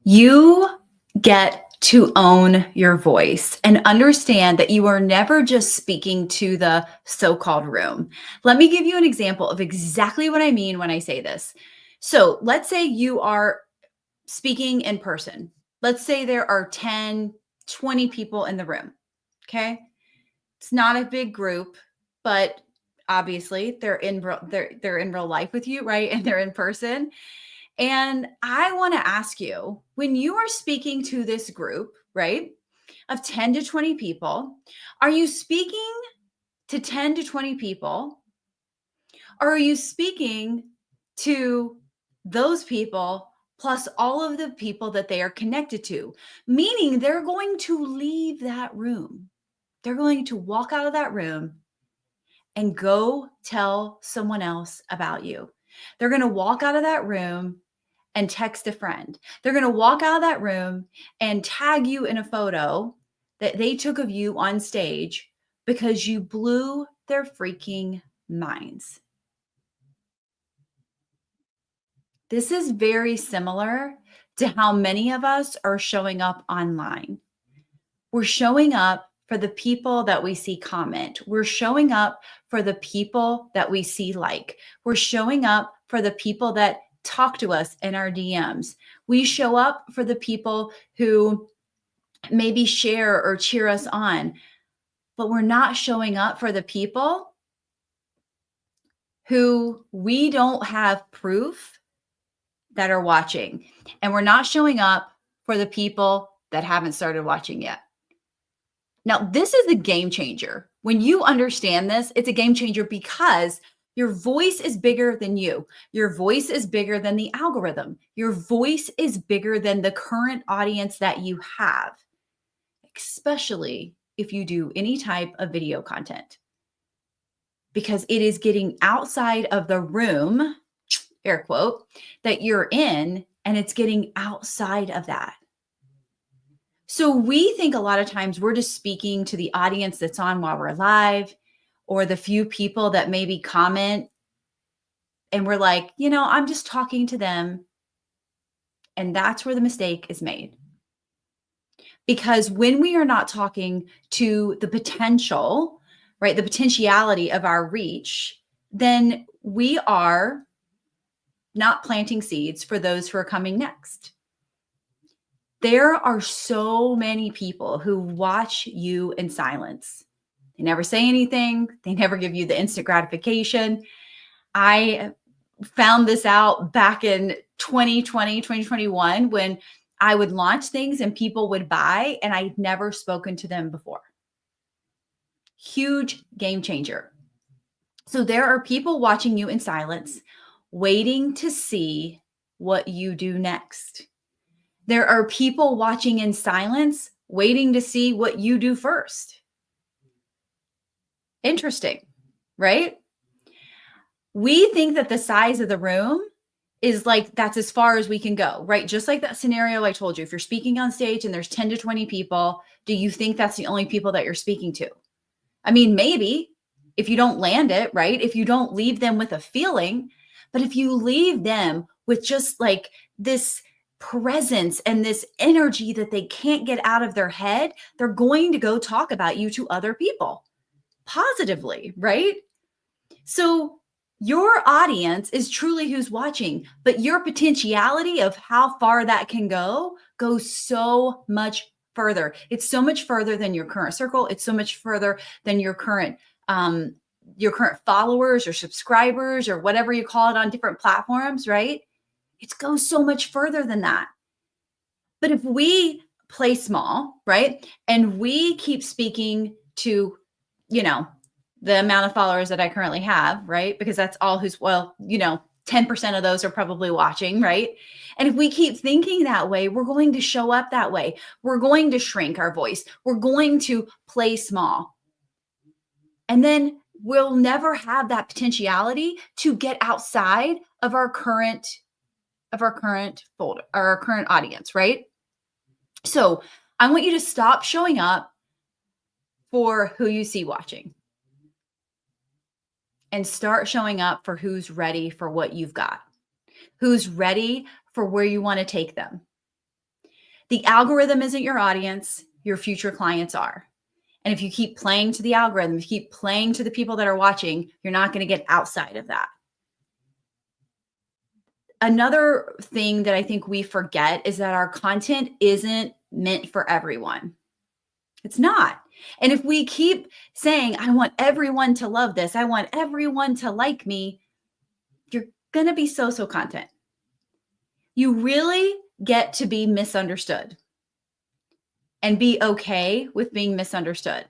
You get to own your voice and understand that you are never just speaking to the so called room. Let me give you an example of exactly what I mean when I say this. So let's say you are speaking in person. Let's say there are 10, 20 people in the room. Okay. It's not a big group, but obviously they're in real life with you, right? And they're in person. And I want to ask you, when you are speaking to this group, right, of 10 to 20 people, are you speaking to 10 to 20 people? Or are you speaking to those people plus all of the people that they are connected to? Meaning they're going to leave that room. They're going to walk out of that room and go tell someone else about you. They're going to walk out of that room and text a friend. They're going to walk out of that room and tag you in a photo that they took of you on stage because you blew their freaking minds. This is very similar to how many of us are showing up online. We're showing up for the people that we see comment. We're showing up for the people that we see like. We're showing up for the people that talk to us in our DMs. We show up for the people who maybe share or cheer us on, but we're not showing up for the people who we don't have proof that are watching. And we're not showing up for the people that haven't started watching yet. Now, this is a game changer. When you understand this, it's a game changer because your voice is bigger than you. Your voice is bigger than the algorithm. Your voice is bigger than the current audience that you have, especially if you do any type of video content, because it is getting outside of the room, air quote, that you're in, and it's getting outside of that. So we think a lot of times we're just speaking to the audience that's on while we're live or the few people that maybe comment. And we're like, I'm just talking to them. And that's where the mistake is made. Because when we are not talking to the potential, right, the potentiality of our reach, then we are not planting seeds for those who are coming next. There are so many people who watch you in silence. They never say anything. They never give you the instant gratification. I found this out back in 2020, 2021, when I would launch things and people would buy and I'd never spoken to them before. Huge game changer. So there are people watching you in silence, waiting to see what you do next. There are people watching in silence, waiting to see what you do first. Interesting, right? We think that the size of the room is like, that's as far as we can go, right? Just like that scenario I told you, if you're speaking on stage and there's 10 to 20 people, do you think that's the only people that you're speaking to? I mean, maybe if you don't land it, right? If you don't leave them with a feeling, but if you leave them with just like this presence and this energy that they can't get out of their head, they're going to go talk about you to other people positively, right? So your audience is truly who's watching, but your potentiality of how far that can go goes so much further. It's so much further than your current circle. It's so much further than your current followers or subscribers or whatever you call it on different platforms, right? It goes so much further than that. But if we play small, right, and we keep speaking to, the amount of followers that I currently have, right, because that's all 10% of those are probably watching, right? And if we keep thinking that way, we're going to show up that way. We're going to shrink our voice. We're going to play small. And then we'll never have that potentiality to get outside of our current folder or our current audience, right? So I want you to stop showing up for who you see watching and start showing up for who's ready for what you've got, who's ready for where you want to take them. The algorithm isn't your audience, your future clients are. And if you keep playing to the algorithm, if you keep playing to the people that are watching, you're not going to get outside of that. Another thing that I think we forget is that our content isn't meant for everyone. It's not. And if we keep saying, I want everyone to love this, I want everyone to like me, you're going to be so content. You really get to be misunderstood and be okay with being misunderstood,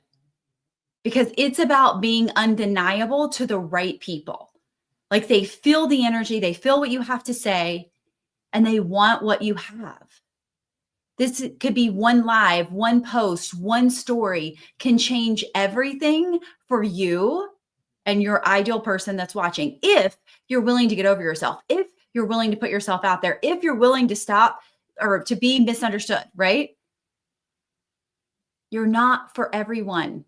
because it's about being undeniable to the right people. Like they feel the energy, they feel what you have to say, and they want what you have. This could be one live, one post, one story can change everything for you and your ideal person that's watching. If you're willing to get over yourself, if you're willing to put yourself out there, if you're willing to stop or to be misunderstood, right? You're not for everyone.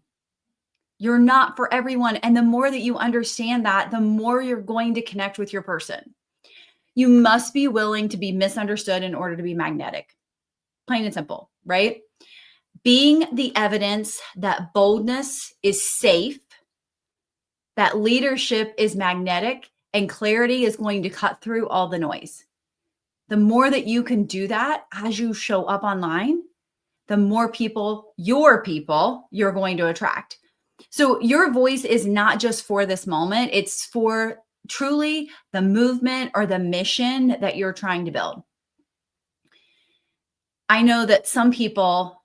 You're not for everyone. And the more that you understand that, the more you're going to connect with your person. You must be willing to be misunderstood in order to be magnetic. Plain and simple, right? Being the evidence that boldness is safe, that leadership is magnetic, and clarity is going to cut through all the noise. The more that you can do that as you show up online, the more people, your people, you're going to attract. So your voice is not just for this moment, it's for truly the movement or the mission that you're trying to build. I know that some people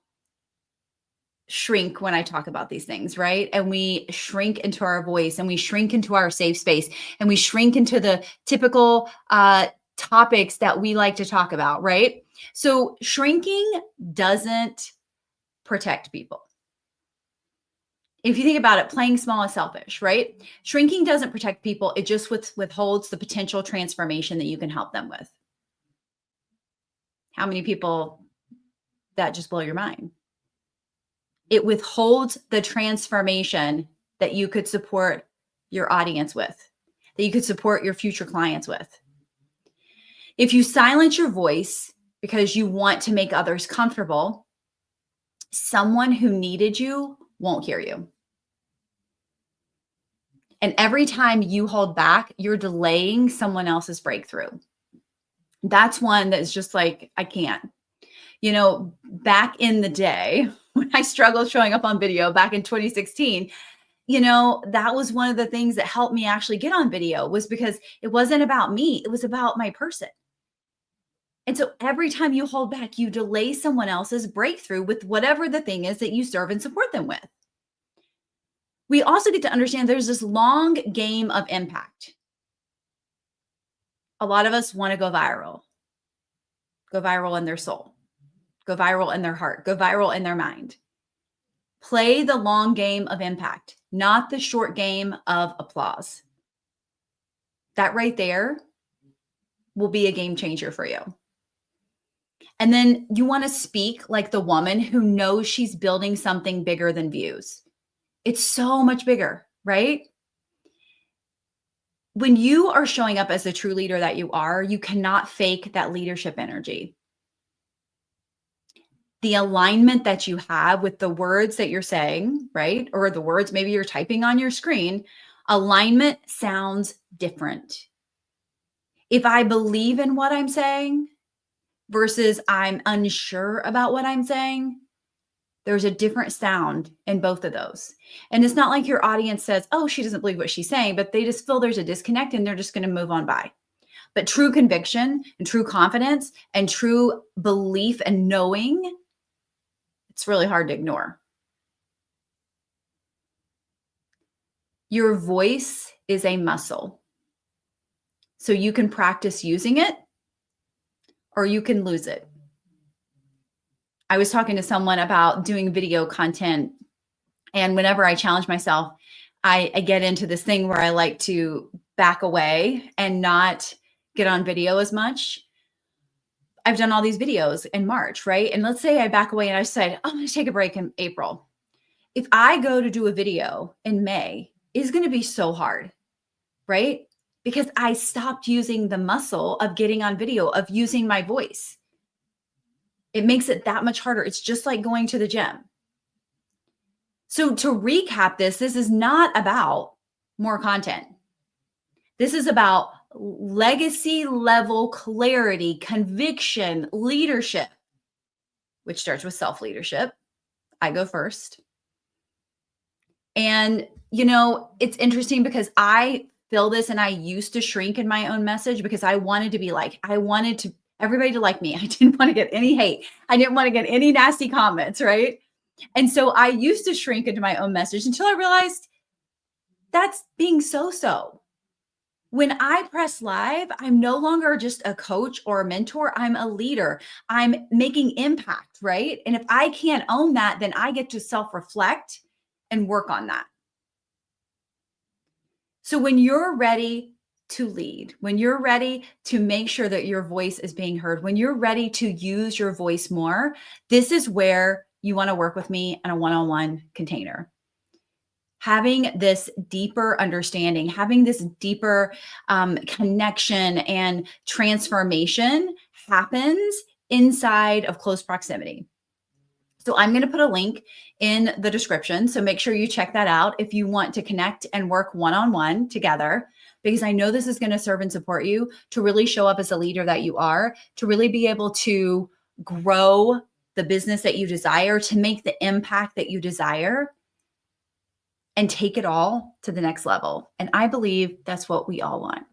shrink when I talk about these things, right? And we shrink into our voice, and we shrink into our safe space, and we shrink into the typical topics that we like to talk about, right? So shrinking doesn't protect people. If you think about it, playing small is selfish, right? Shrinking doesn't protect people. It just withholds the potential transformation that you can help them with. How many people that just blow your mind? It withholds the transformation that you could support your audience with, that you could support your future clients with. If you silence your voice because you want to make others comfortable, someone who needed you won't hear you. And every time you hold back, you're delaying someone else's breakthrough. That's one that's just like, I can't. You know, back in the day when I struggled showing up on video back in 2016, you know, that was one of the things that helped me actually get on video, was because it wasn't about me. It was about my person. And so every time you hold back, you delay someone else's breakthrough with whatever the thing is that you serve and support them with. We also get to understand there's this long game of impact. A lot of us want to go viral in their soul, go viral in their heart, go viral in their mind. Play the long game of impact, not the short game of applause. That right there will be a game changer for you. And then you want to speak like the woman who knows she's building something bigger than views. It's so much bigger, right? When you are showing up as the true leader that you are, you cannot fake that leadership energy. The alignment that you have with the words that you're saying, right? Or the words maybe you're typing on your screen, alignment sounds different. If I believe in what I'm saying versus I'm unsure about what I'm saying, there's a different sound in both of those. And it's not like your audience says, oh, she doesn't believe what she's saying, but they just feel there's a disconnect and they're just going to move on by. But true conviction and true confidence and true belief and knowing, it's really hard to ignore. Your voice is a muscle. So you can practice using it or you can lose it. I was talking to someone about doing video content, and whenever I challenge myself, I get into this thing where I like to back away and not get on video as much. I've done all these videos in March, right? And let's say I back away and I decide, I'm going to take a break in April. If I go to do a video in May, it's going to be so hard, right? because I stopped using the muscle of getting on video, of using my voice. It makes it that much harder. It's just like going to the gym. So to recap this is not about more content. This is about legacy level clarity, conviction, leadership, which starts with self-leadership. I go first. And, it's interesting because I feel this and I used to shrink in my own message because I wanted everybody to like me. I didn't want to get any hate. I didn't want to get any nasty comments, right? And so I used to shrink into my own message until I realized that's being so-so. When I press live, I'm no longer just a coach or a mentor. I'm a leader. I'm making impact, right? And if I can't own that, then I get to self-reflect and work on that. So when you're ready to lead, when you're ready to make sure that your voice is being heard, when you're ready to use your voice more, this is where you want to work with me in a one-on-one container. Having this deeper understanding, having this deeper connection and transformation happens inside of close proximity. So I'm going to put a link in the description. So make sure you check that out if you want to connect and work one-on-one together, because I know this is going to serve and support you to really show up as a leader that you are, to really be able to grow the business that you desire, to make the impact that you desire, and take it all to the next level. And I believe that's what we all want.